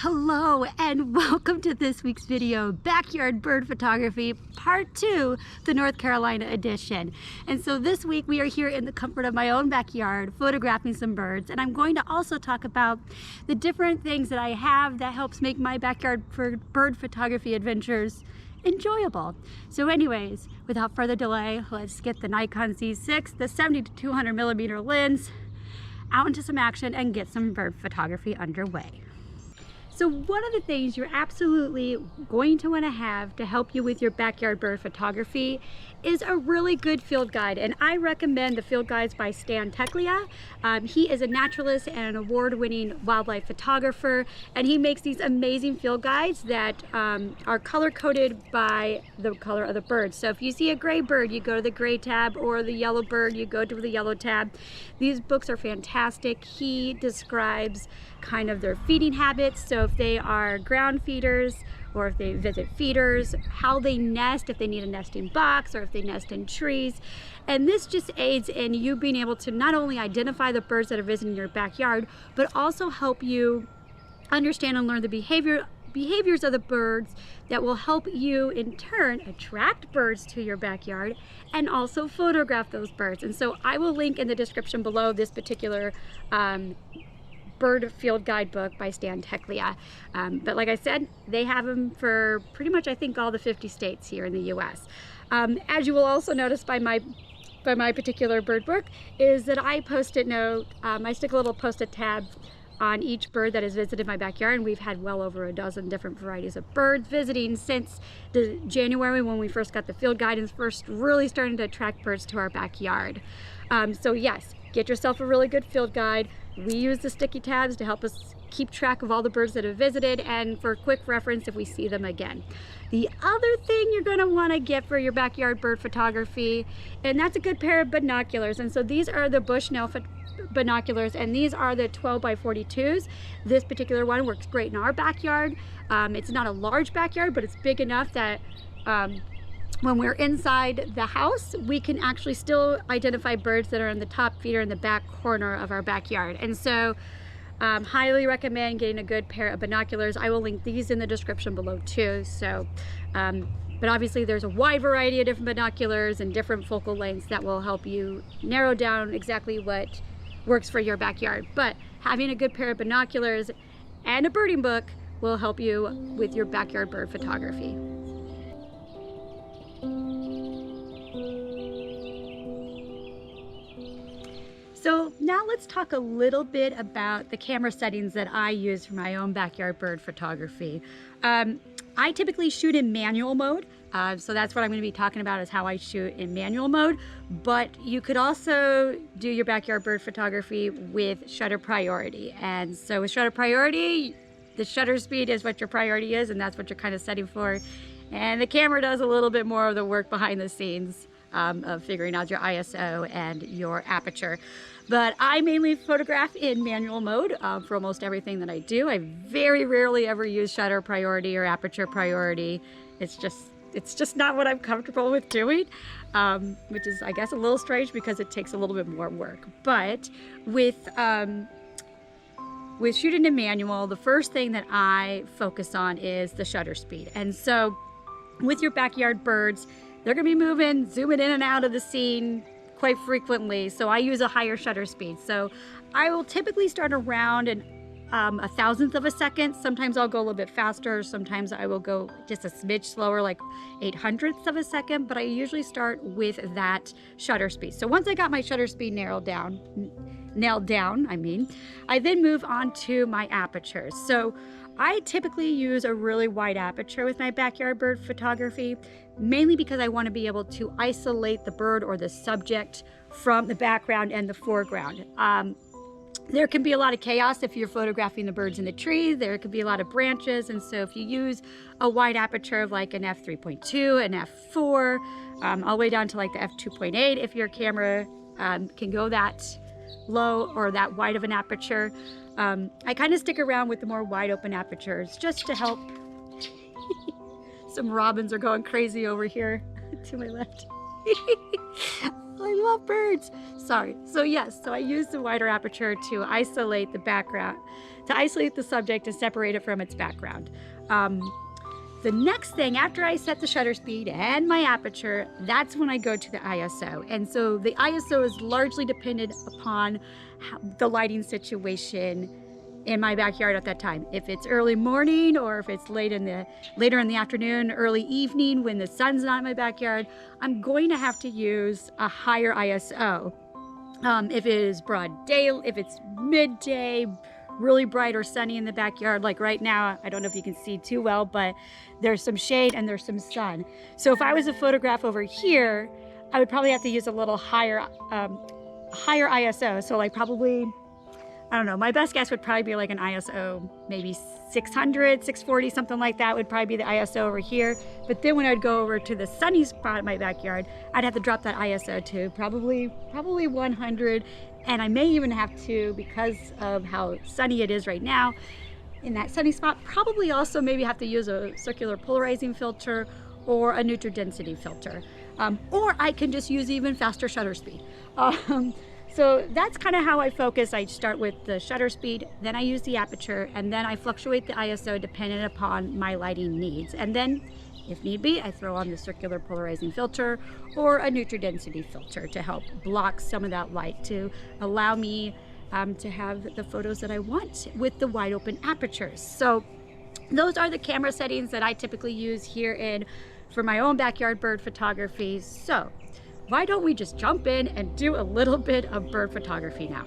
Hello and welcome to this week's video, Backyard Bird Photography, Part 2, the North Carolina edition. And so this week we are here in the comfort of my own backyard photographing some birds, and I'm going to also talk about the different things that I have that helps make my backyard bird photography adventures enjoyable. So anyways, without further delay, let's get the Nikon Z6, the 70 to 200 millimeter lens, out into some action and get some bird photography underway. So one of the things you're absolutely going to want to have to help you with your backyard bird photography is a really good field guide. And I recommend the field guides by Stan Teklia. He is a naturalist and an award-winning wildlife photographer, and he makes these amazing field guides that are color-coded by the color of the bird. So if you see a gray bird, you go to the gray tab, or the yellow bird, you go to the yellow tab. These books are fantastic. He describes kind of their feeding habits, so if they are ground feeders or if they visit feeders, how they nest, if they need a nesting box or if they nest in trees. And this just aids in you being able to not only identify the birds that are visiting your backyard, but also help you understand and learn the behaviors of the birds that will help you in turn attract birds to your backyard and also photograph those birds. And so I will link in the description below this particular bird field guide book by Stan Teklia. But like I said, they have them for pretty much I think all the 50 states here in the US. As you will also notice by my particular bird book is that I post-it note, I stick a little post-it tab on each bird that has visited my backyard, and we've had well over a dozen different varieties of birds visiting since January when we first got the field guide and first really starting to attract birds to our backyard. So yes, get yourself a really good field guide. We use the sticky tabs to help us keep track of all the birds that have visited and for quick reference if we see them again. The other thing you're going to want to get for your backyard bird photography, and that's a good pair of binoculars. And so these are the Bushnell binoculars, and these are the 12 by 42s. This particular one works great in our backyard. It's not a large backyard, but it's big enough that when we're inside the house, we can actually still identify birds that are in the top feeder in the back corner of our backyard. And so highly recommend getting a good pair of binoculars. I will link these in the description below too. So, but obviously there's a wide variety of different binoculars and different focal lengths that will help you narrow down exactly what works for your backyard. But having a good pair of binoculars and a birding book will help you with your backyard bird photography. So now let's talk a little bit about the camera settings that I use for my own backyard bird photography. I typically shoot in manual mode, so that's what I'm going to be talking about, is how I shoot in manual mode. But you could also do your backyard bird photography with shutter priority. And so with shutter priority, the shutter speed is what your priority is, and that's what you're kind of setting for. And the camera does a little bit more of the work behind the scenes of figuring out your ISO and your aperture. But I mainly photograph in manual mode for almost everything that I do. I very rarely ever use shutter priority or aperture priority. It's just not what I'm comfortable with doing, which is, I guess, a little strange because it takes a little bit more work. But with shooting in manual, the first thing that I focus on is the shutter speed. And so with your backyard birds, they're gonna be moving, zooming in and out of the scene quite frequently. So I use a higher shutter speed. So I will typically start around a thousandth of a second. Sometimes I'll go a little bit faster. Sometimes I will go just a smidge slower, like 800ths of a second, but I usually start with that shutter speed. So once I got my shutter speed nailed down, I then move on to my apertures. So I typically use a really wide aperture with my backyard bird photography, mainly because I want to be able to isolate the bird or the subject from the background and the foreground. There can be a lot of chaos if you're photographing the birds in the trees. There could be a lot of branches, and so if you use a wide aperture of like an f3.2, an f4, all the way down to like the f2.8, if your camera can go that low or that wide of an aperture, I kind of stick around with the more wide open apertures just to help. Some robins are going crazy over here to my left. I love birds. Sorry. So yes, so I use the wider aperture to isolate the background, to isolate the subject and separate it from its background. The next thing, after I set the shutter speed and my aperture, that's when I go to the ISO. And so the ISO is largely dependent upon the lighting situation in my backyard at that time. If it's early morning or if it's later in the afternoon, early evening when the sun's not in my backyard, I'm going to have to use a higher ISO. If it is broad day, if it's midday, really bright or sunny in the backyard, like right now, I don't know if you can see too well, but there's some shade and there's some sun. So if I was to photograph over here, I would probably have to use a little higher ISO. So like probably, I don't know, my best guess would probably be like an ISO, maybe 600, 640, something like that would probably be the ISO over here. But then when I'd go over to the sunny spot in my backyard, I'd have to drop that ISO to probably 100. And I may even have to, because of how sunny it is right now, in that sunny spot, probably also maybe have to use a circular polarizing filter or a neutral density filter. Or I can just use even faster shutter speed. So that's kind of how I focus. I start with the shutter speed, then I use the aperture, and then I fluctuate the ISO dependent upon my lighting needs. And then, if need be, I throw on the circular polarizing filter or a neutral density filter to help block some of that light to allow me to have the photos that I want with the wide open apertures. So those are the camera settings that I typically use here for my own backyard bird photography. So why don't we just jump in and do a little bit of bird photography now?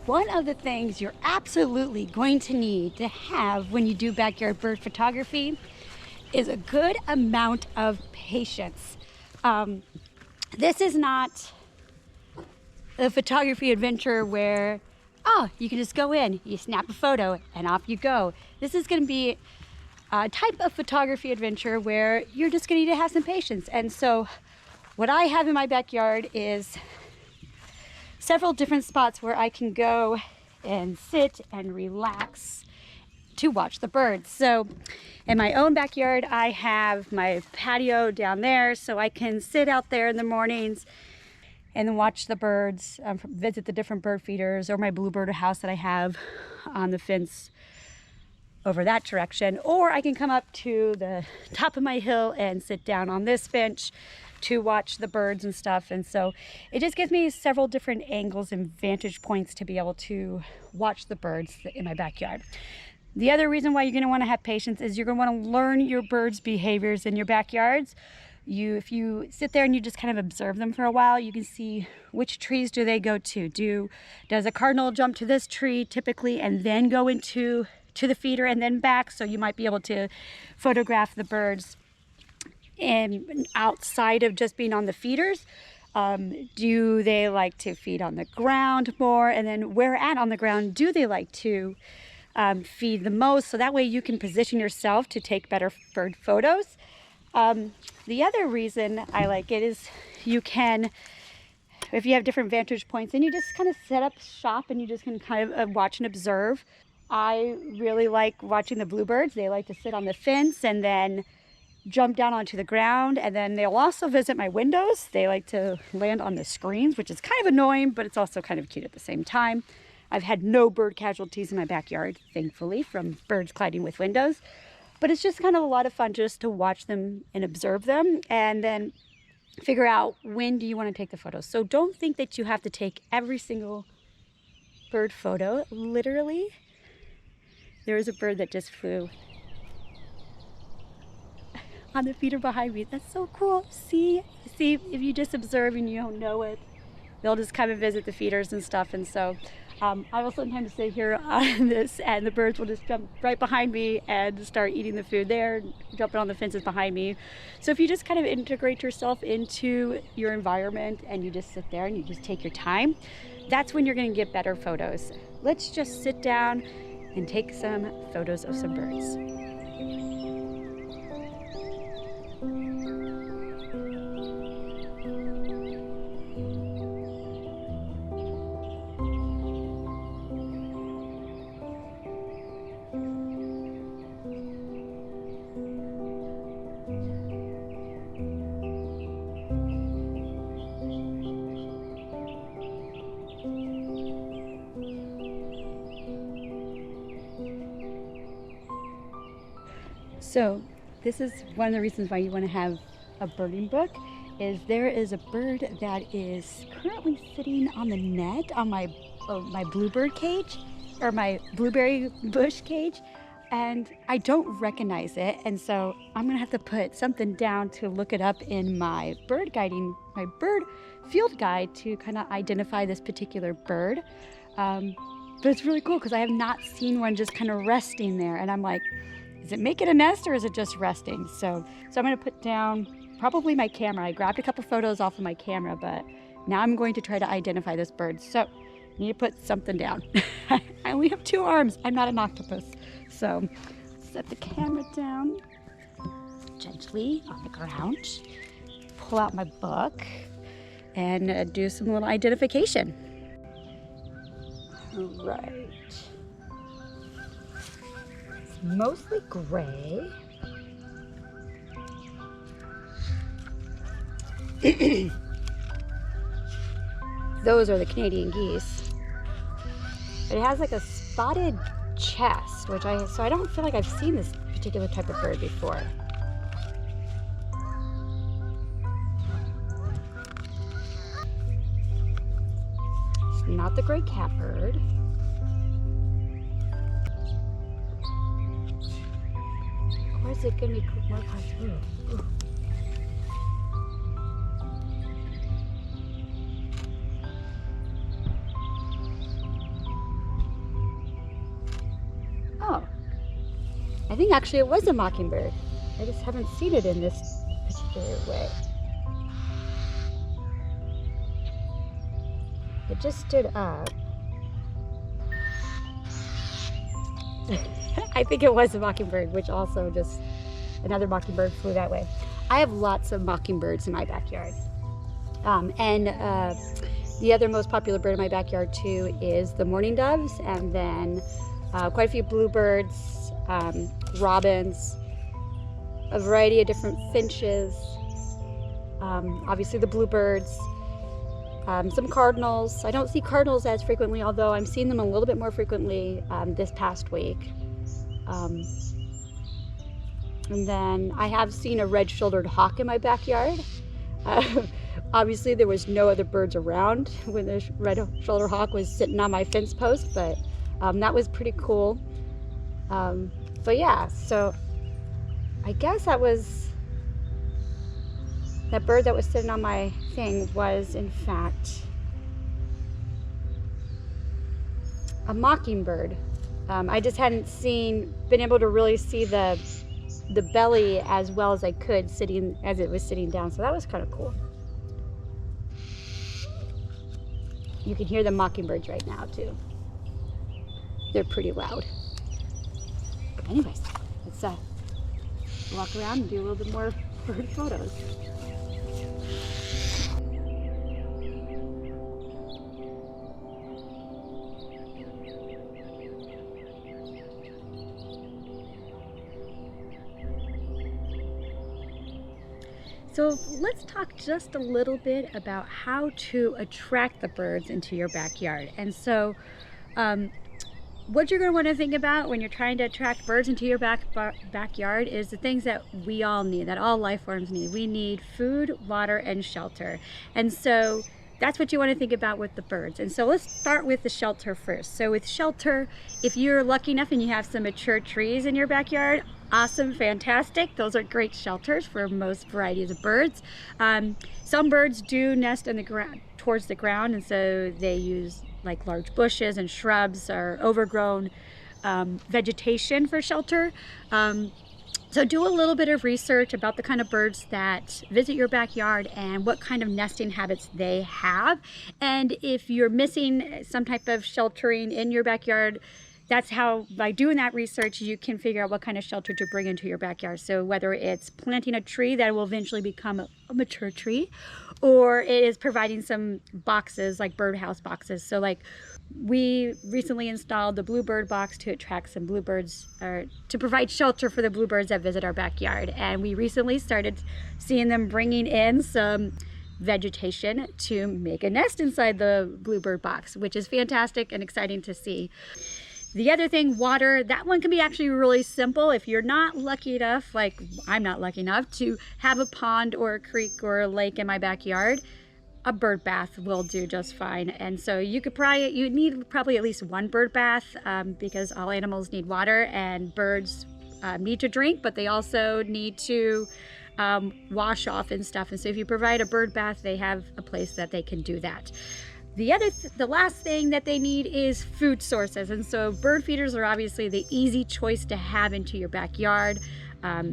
One of the things you're absolutely going to need to have when you do backyard bird photography is a good amount of patience. This is not a photography adventure where, oh, you can just go in, you snap a photo, and off you go. This is going to be a type of photography adventure where you're just going to need to have some patience. And so what I have in my backyard is several different spots where I can go and sit and relax to watch the birds. So in my own backyard, I have my patio down there, so I can sit out there in the mornings and then watch the birds, visit the different bird feeders, or my bluebird house that I have on the fence over that direction. Or I can come up to the top of my hill and sit down on this bench to watch the birds and stuff. And so it just gives me several different angles and vantage points to be able to watch the birds in my backyard. The other reason why you're going to want to have patience is you're going to want to learn your birds' behaviors in your backyards. If you sit there and you just kind of observe them for a while, you can see which trees do they go to. Does a cardinal jump to this tree typically and then go to the feeder and then back? So you might be able to photograph the birds and outside of just being on the feeders. Do they like to feed on the ground more? And then where at on the ground do they like to feed the most? So that way you can position yourself to take better bird photos. The other reason I like it is you can, if you have different vantage points, and you just kind of set up shop and you just can kind of watch and observe. I really like watching the bluebirds. They like to sit on the fence and then jump down onto the ground, and then they'll also visit my windows. They like to land on the screens, which is kind of annoying, but it's also kind of cute at the same time. I've had no bird casualties in my backyard, thankfully, from birds colliding with windows. But it's just kind of a lot of fun just to watch them and observe them, and then figure out when do you want to take the photos. So don't think that you have to take every single bird photo. Literally, there is a bird that just flew on the feeder behind me. That's so cool. See, if you just observe and you don't know it, they'll just come and visit the feeders and stuff. And so I will sometimes sit here on this and the birds will just jump right behind me and start eating the food there, jumping on the fences behind me. So if you just kind of integrate yourself into your environment and you just sit there and you just take your time, that's when you're going to get better photos. Let's just sit down and take some photos of some birds. So this is one of the reasons why you want to have a birding book, is there is a bird that is currently sitting on the net on my bluebird cage, or my blueberry bush cage, and I don't recognize it, and so I'm gonna have to put something down to look it up in my bird field guide to kind of identify this particular bird. But it's really cool because I have not seen one just kind of resting there, and I'm like, is it making a nest or is it just resting? So I'm gonna put down probably my camera. I grabbed a couple photos off of my camera, but now I'm going to try to identify this bird. So I need to put something down. I only have 2 arms. I'm not an octopus. So set the camera down gently on the ground, pull out my book, and do some little identification. All right. It's mostly gray. Those are the Canadian geese. It has like a spotted chest, so I don't feel like I've seen this particular type of bird before. It's not the gray catbird. Or is it going to be more through? Ooh. Oh, I think actually it was a mockingbird. I just haven't seen it in this particular way. It just stood up. I think it was a mockingbird, which also just, another mockingbird flew that way. I have lots of mockingbirds in my backyard. The other most popular bird in my backyard too is the mourning doves, and then quite a few bluebirds, robins, a variety of different finches, obviously the bluebirds, some cardinals. I don't see cardinals as frequently, although I'm seeing them a little bit more frequently this past week. And then I have seen a red-shouldered hawk in my backyard. Obviously there was no other birds around when the red-shouldered hawk was sitting on my fence post, but that was pretty cool. But yeah, so I guess that bird that was sitting on my thing was in fact a mockingbird. I just hadn't been able to really see the belly as well as I could as it was sitting down, so that was kind of cool. You can hear the mockingbirds right now too. They're pretty loud. Anyways, let's walk around and do a little bit more bird photos. So let's talk just a little bit about how to attract the birds into your backyard. And so what you're going to want to think about when you're trying to attract birds into your backyard is the things that we all need, that all life forms need. We need food, water, and shelter. And so that's what you want to think about with the birds. And so let's start with the shelter first. So with shelter, if you're lucky enough and you have some mature trees in your backyard, awesome, fantastic. Those are great shelters for most varieties of birds. Some birds do nest in the ground, towards the ground, and so they use like large bushes and shrubs or overgrown vegetation for shelter. So do a little bit of research about the kind of birds that visit your backyard and what kind of nesting habits they have. And if you're missing some type of sheltering in your backyard, that's how, by doing that research, you can figure out what kind of shelter to bring into your backyard. So whether it's planting a tree that will eventually become a mature tree, or it is providing some boxes like birdhouse boxes. So like we recently installed the bluebird box to attract some bluebirds, or to provide shelter for the bluebirds that visit our backyard. And we recently started seeing them bringing in some vegetation to make a nest inside the bluebird box, which is fantastic and exciting to see. The other thing, water, that one can be actually really simple. If you're not lucky enough, like I'm not lucky enough, to have a pond or a creek or a lake in my backyard, a bird bath will do just fine. And so you need probably at least one bird bath because all animals need water, and birds need to drink, but they also need to wash off and stuff. And so if you provide a bird bath, they have a place that they can do that. The last thing that they need is food sources. And so bird feeders are obviously the easy choice to have into your backyard.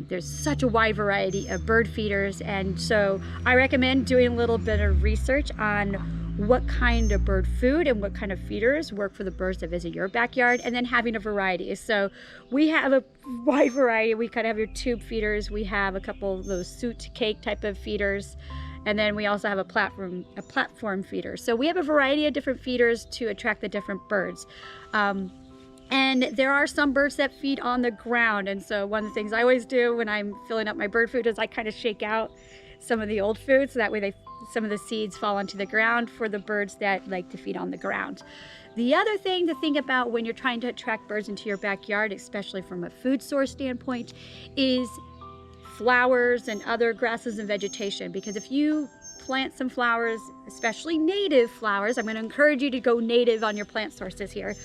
There's such a wide variety of bird feeders, and so I recommend doing a little bit of research on what kind of bird food and what kind of feeders work for the birds that visit your backyard, and then having a variety. So we have a wide variety. We kind of have your tube feeders. We have a couple of those suit cake type of feeders, and then we also have a platform feeder. So we have a variety of different feeders to attract the different birds. And there are some birds that feed on the ground. And so one of the things I always do when I'm filling up my bird food is I kind of shake out some of the old food, so that way some of the seeds fall onto the ground for the birds that like to feed on the ground. The other thing to think about when you're trying to attract birds into your backyard, especially from a food source standpoint, is flowers and other grasses and vegetation. Because if you plant some flowers, especially native flowers, I'm going to encourage you to go native on your plant sources here.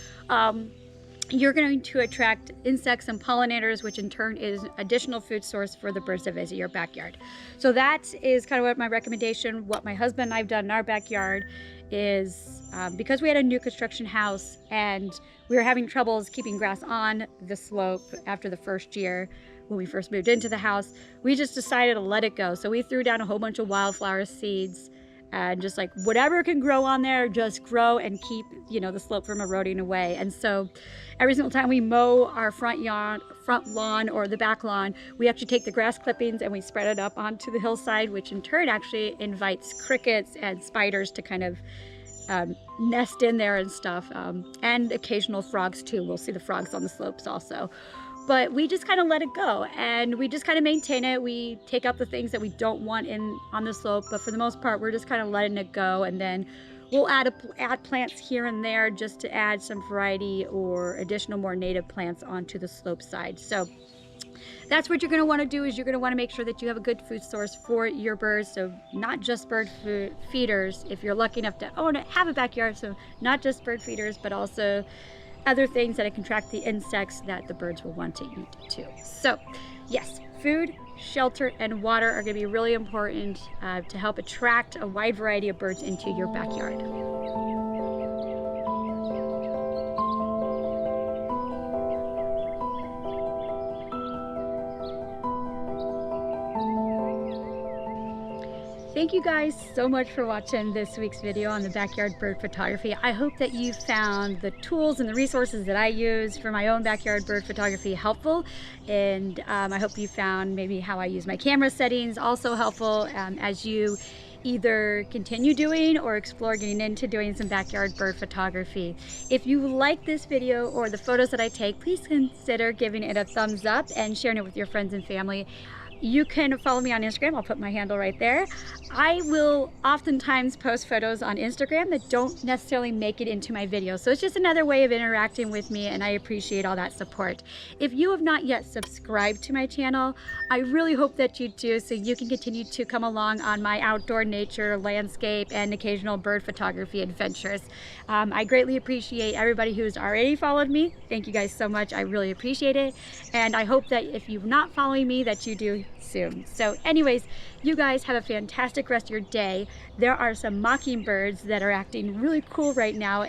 You're going to attract insects and pollinators, which in turn is additional food source for the birds that visit your backyard. So that is kind of what my recommendation, what my husband and I have done in our backyard is, because we had a new construction house and we were having troubles keeping grass on the slope after the first year when we first moved into the house, we just decided to let it go. So we threw down a whole bunch of wildflower seeds, and just like whatever can grow on there, just grow and keep, the slope from eroding away. And so every single time we mow our front lawn or the back lawn, we actually take the grass clippings and we spread it up onto the hillside, which in turn actually invites crickets and spiders to kind of nest in there and stuff, and occasional frogs too. We'll see the frogs on the slopes also. But we just kind of let it go, and we just kind of maintain it. We take out the things that we don't want on the slope, but for the most part, we're just kind of letting it go. And then we'll add plants here and there just to add some variety or additional more native plants onto the slope side. So that's what you're going to want to do, is you're going to want to make sure that you have a good food source for your birds. So not just bird feeders, if you're lucky enough to have a backyard, so not just bird feeders, but also other things that can attract the insects that the birds will want to eat too. So yes, food, shelter, and water are going to be really important to help attract a wide variety of birds into your backyard. Thank you guys so much for watching this week's video on the backyard bird photography. I hope that you found the tools and the resources that I use for my own backyard bird photography helpful. And I hope you found maybe how I use my camera settings also helpful as you either continue doing or explore getting into doing some backyard bird photography. If you like this video or the photos that I take, please consider giving it a thumbs up and sharing it with your friends and family. You can follow me on Instagram. I'll put my handle right there. I will oftentimes post photos on Instagram that don't necessarily make it into my videos. So it's just another way of interacting with me, and I appreciate all that support. If you have not yet subscribed to my channel, I really hope that you do, so you can continue to come along on my outdoor nature, landscape, and occasional bird photography adventures. I greatly appreciate everybody who's already followed me. Thank you guys so much. I really appreciate it. And I hope that if you're not following me, that you do soon. So anyways, you guys have a fantastic rest of your day. There are some mockingbirds that are acting really cool right now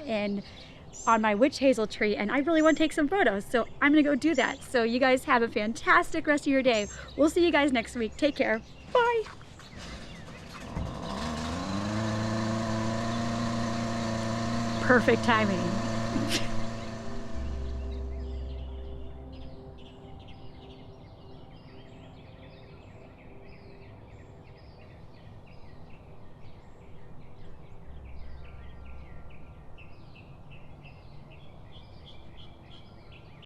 on my witch hazel tree, and I really want to take some photos, so I'm gonna go do that. So you guys have a fantastic rest of your day. We'll see you guys next week. Take care. Bye. Perfect timing.